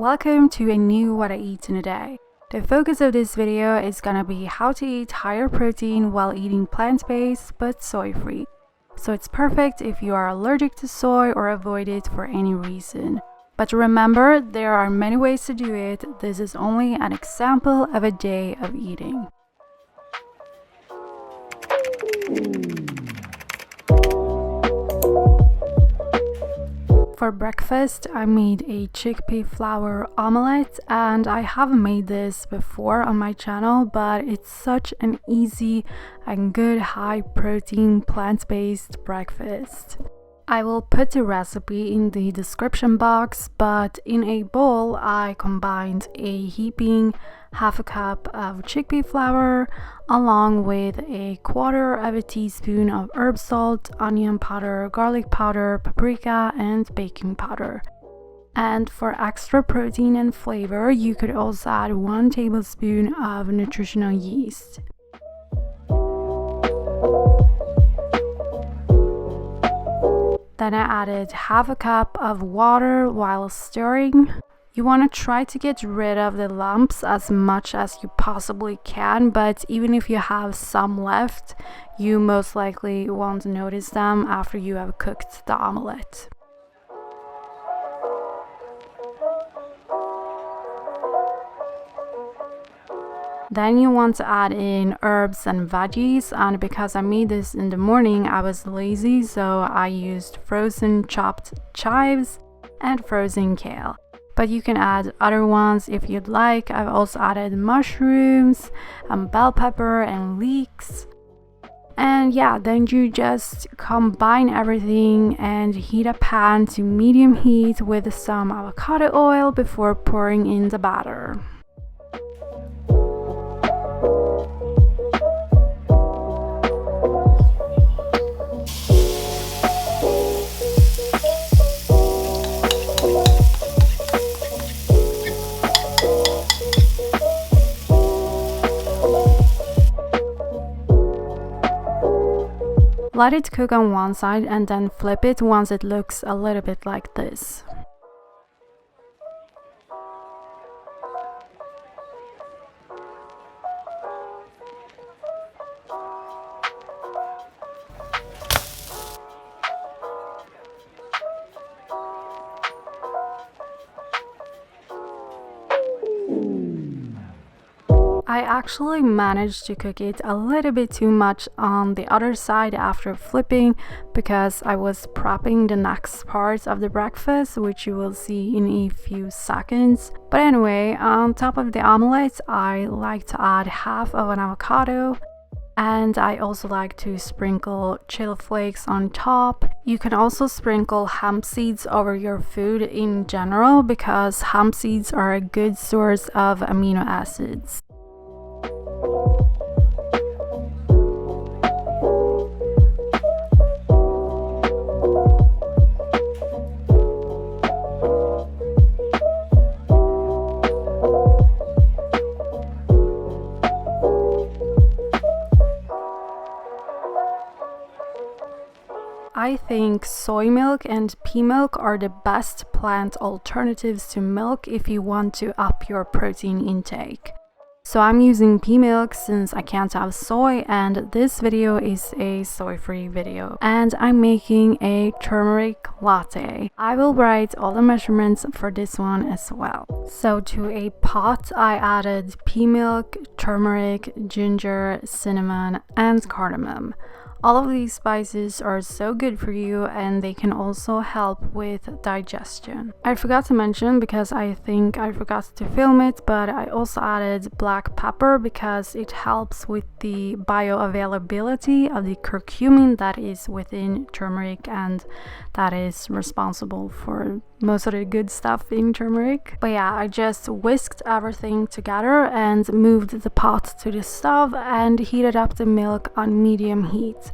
Welcome to a new What I Eat in a Day. The focus of this video is gonna be how to eat higher protein while eating plant-based but soy-free. So it's perfect if you are allergic to soy or avoid it for any reason. But remember, there are many ways to do it. This is only an example of a day of eating. For breakfast, I made a chickpea flour omelette, and I haven't made this before on my channel, but it's such an easy and good high protein plant-based breakfast. I will put the recipe in the description box, but in a bowl I combined a heaping half a cup of chickpea flour along with a quarter of a teaspoon of herb salt, onion powder, garlic powder, paprika, and baking powder. And for extra protein and flavor, you could also add 1 tablespoon of nutritional yeast. Then I added half a cup of water while stirring. You want to try to get rid of the lumps as much as you possibly can, but even if you have some left, you most likely won't notice them after you have cooked the omelette. Then you want to add in herbs and veggies, and because I made this in the morning, I was lazy, so I used frozen chopped chives and frozen kale. But you can add other ones if you'd like. I've also added mushrooms and bell pepper and leeks. And yeah, then you just combine everything and heat a pan to medium heat with some avocado oil before pouring in the batter. Let it cook on one side and then flip it once it looks a little bit like this. I actually managed to cook it a little bit too much on the other side after flipping because I was prepping the next part of the breakfast, which you will see in a few seconds. But anyway, on top of the omelette, I like to add half of an avocado, and I also like to sprinkle chili flakes on top. You can also sprinkle hemp seeds over your food in general because hemp seeds are a good source of amino acids. I think soy milk and pea milk are the best plant alternatives to milk if you want to up your protein intake. So I'm using pea milk since I can't have soy, and this video is a soy-free video. And I'm making a turmeric latte. I will write all the measurements for this one as well. So to a pot, I added pea milk, turmeric, ginger, cinnamon, and cardamom. All of these spices are so good for you, and they can also help with digestion. I forgot to mention, because I think I forgot to film it, but I also added black pepper because it helps with the bioavailability of the curcumin that is within turmeric, and that is responsible for most of the good stuff in turmeric. But yeah, I just whisked everything together and moved the pot to the stove and heated up the milk on medium heat.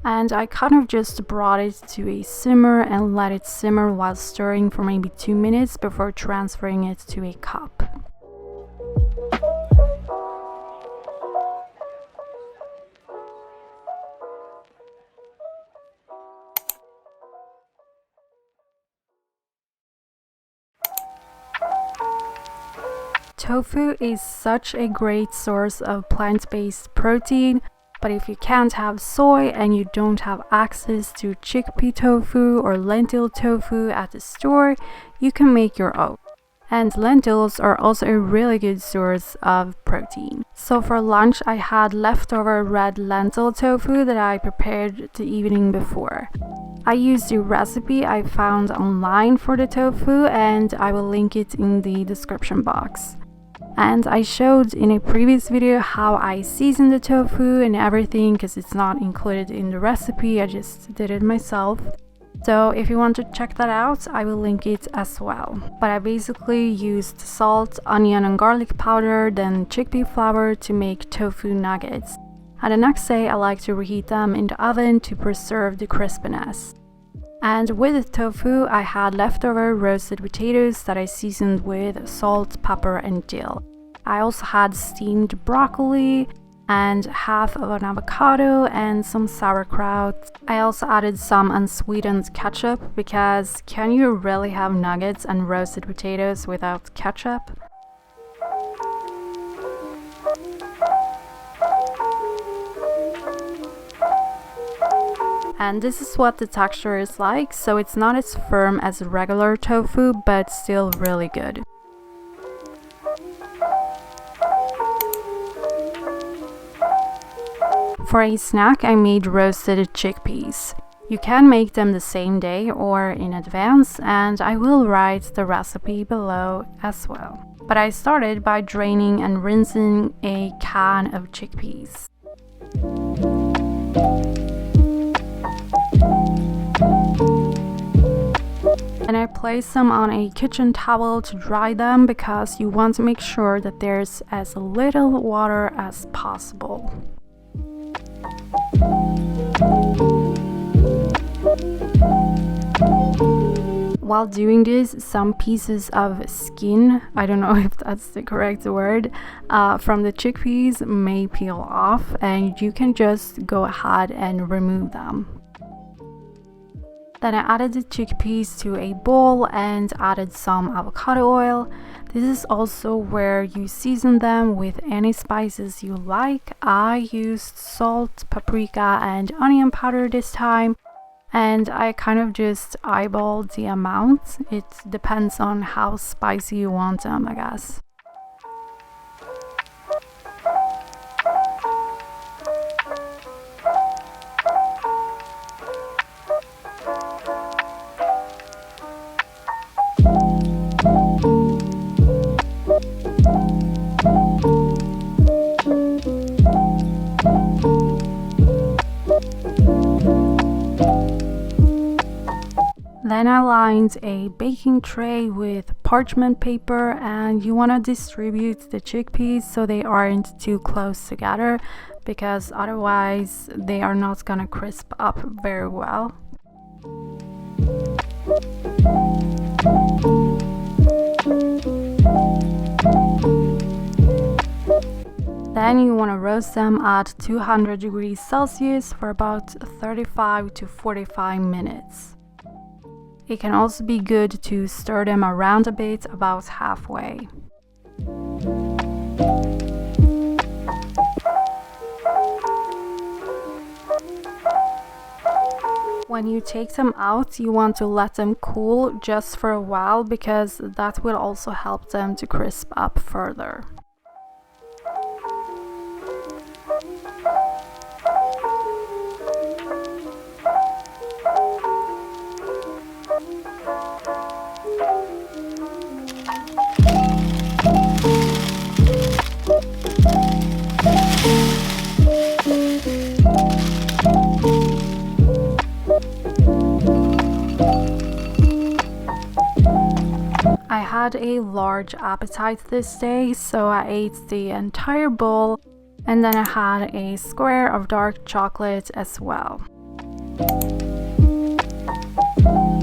And I kind of just brought it to a simmer and let it simmer while stirring for maybe 2 minutes before transferring it to a cup. tofu is such a great source of plant-based protein, but if you can't have soy and you don't have access to chickpea tofu or lentil tofu at the store, you can make your own. And lentils are also a really good source of protein. So for lunch, I had leftover red lentil tofu that I prepared the evening before. I used a recipe I found online for the tofu, and I will link it in the description box. And I showed in a previous video how I seasoned the tofu and everything, because it's not included in the recipe, I just did it myself. So if you want to check that out, I will link it as well. But I basically used salt, onion and garlic powder, then chickpea flour to make tofu nuggets. And the next day I like to reheat them in the oven to preserve the crispiness. And with the tofu, I had leftover roasted potatoes that I seasoned with salt, pepper and dill. I also had steamed broccoli and half of an avocado and some sauerkraut. I also added some unsweetened ketchup, because can you really have nuggets and roasted potatoes without ketchup? And this is what the texture is like, so it's not as firm as regular tofu, but still really good. For a snack, I made roasted chickpeas. You can make them the same day or in advance, and I will write the recipe below as well. But I started by draining and rinsing a can of chickpeas. And I placed them on a kitchen towel to dry them, because you want to make sure that there's as little water as possible. While doing this, some pieces of skin, I don't know if that's the correct word, from the chickpeas may peel off, and you can just go ahead and remove them. Then I added the chickpeas to a bowl and added some avocado oil. This is also where you season them with any spices you like. I used salt, paprika and onion powder this time, and I kind of just eyeballed the amount. It depends on how spicy you want them, I guess. Then I lined a baking tray with parchment paper, and you want to distribute the chickpeas so they aren't too close together, because otherwise they are not gonna crisp up very well. Then you want to roast them at 200 degrees Celsius for about 35 to 45 minutes. It can also be good to stir them around a bit about halfway. When you take them out, you want to let them cool just for a while, because that will also help them to crisp up further. I had a large appetite this day, so I ate the entire bowl, and then I had a square of dark chocolate as well.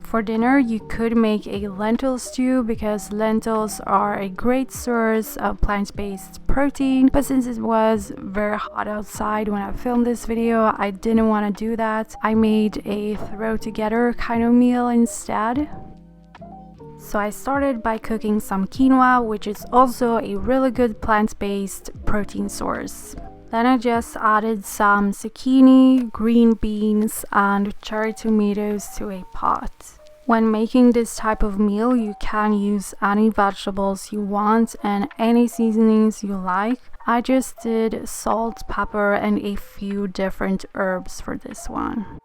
For dinner, you could make a lentil stew, because lentils are a great source of plant-based protein, but since it was very hot outside when I filmed this video, I didn't want to do that. I made a throw together kind of meal instead. So I started by cooking some quinoa, which is also a really good plant-based protein source. Then I just added some zucchini, green beans, and cherry tomatoes to a pot. When making this type of meal, you can use any vegetables you want and any seasonings you like. I just did salt, pepper, and a few different herbs for this one.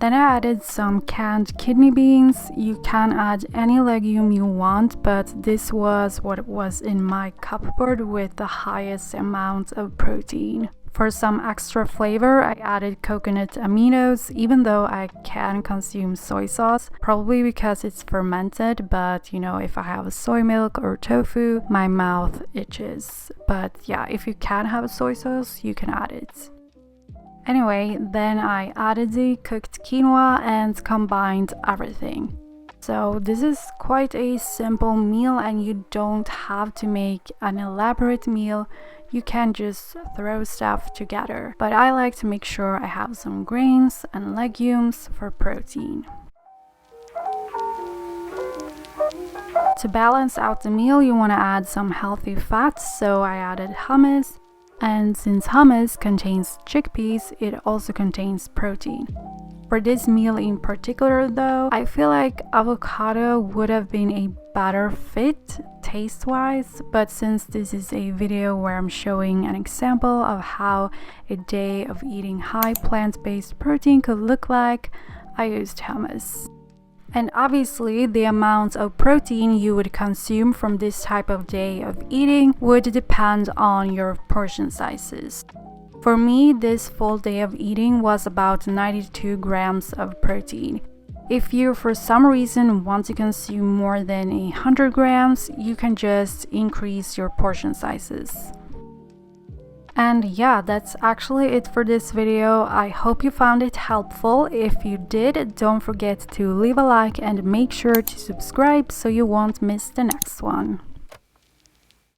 Then I added some canned kidney beans. You can add any legume you want, but this was what was in my cupboard with the highest amount of protein. For some extra flavor, I added coconut aminos, even though I can consume soy sauce, probably because it's fermented, but you know, if I have soy milk or tofu, my mouth itches. But yeah, if you can have soy sauce, you can add it. Anyway, then I added the cooked quinoa and combined everything. So this is quite a simple meal and you don't have to make an elaborate meal. You can just throw stuff together. But I like to make sure I have some grains and legumes for protein. To balance out the meal, you want to add some healthy fats, so I added hummus. And since hummus contains chickpeas, it also contains protein. For this meal in particular though, I feel like avocado would have been a better fit taste-wise, but since this is a video where I'm showing an example of how a day of eating high plant-based protein could look like, I used hummus. And obviously, the amount of protein you would consume from this type of day of eating would depend on your portion sizes. For me, this full day of eating was about 92 grams of protein. If you, for some reason, want to consume more than 100 grams, you can just increase your portion sizes. And yeah, that's actually it for this video. I hope you found it helpful. If you did, don't forget to leave a like and make sure to subscribe so you won't miss the next one.